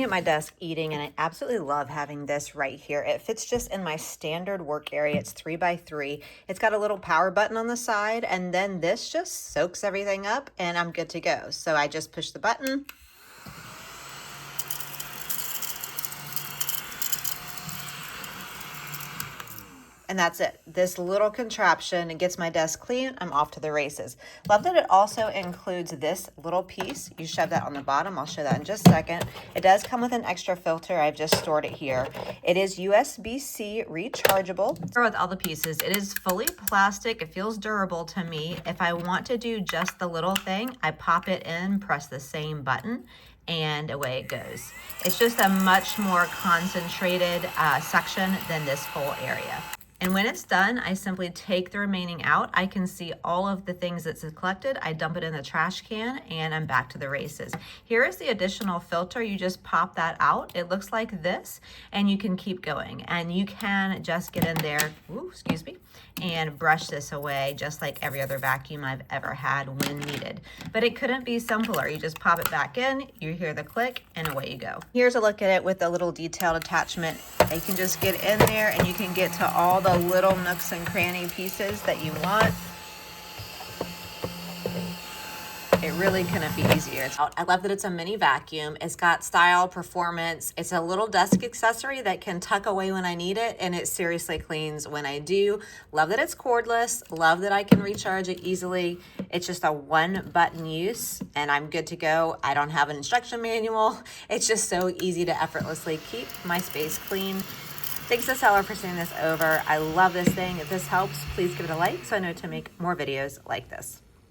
At my desk eating, and I absolutely love having this right here. It fits just in my standard work area. It's 3x3. It's got a little power button on the side, and then this just soaks everything up and I'm good to go. So I just push the button. And that's it. This little contraption, it gets my desk clean. I'm off to the races. Love that it also includes this little piece. You shove that on the bottom. I'll show that in just a second. It does come with an extra filter. I've just stored it here. It is USB-C rechargeable. With all the pieces, it is fully plastic. It feels durable to me. If I want to do just the little thing, I pop it in, press the same button, and away it goes. It's just a much more concentrated section than this whole area. And when it's done, I simply take the remaining out. I can see all of the things that's collected. I dump it in the trash can and I'm back to the races. Here is the additional filter. You just pop that out. It looks like this and you can keep going. And you can just get in there, excuse me, and brush this away just like every other vacuum I've ever had when needed. But it couldn't be simpler. You just pop it back in, you hear the click, and away you go. Here's a look at it with a little detailed attachment. You can just get in there and you can get to all the little nooks and cranny pieces that you want. It really couldn't be easier. I love that it's a mini vacuum. It's got style, performance. It's a little desk accessory that can tuck away when I need it, and it seriously cleans when I do. Love that it's cordless. Love that I can recharge it easily. It's just a one-button use, and I'm good to go. I don't have an instruction manual. It's just so easy to effortlessly keep my space clean. Thanks to Seller for sending this over. I love this thing. If this helps, please give it a like so I know to make more videos like this.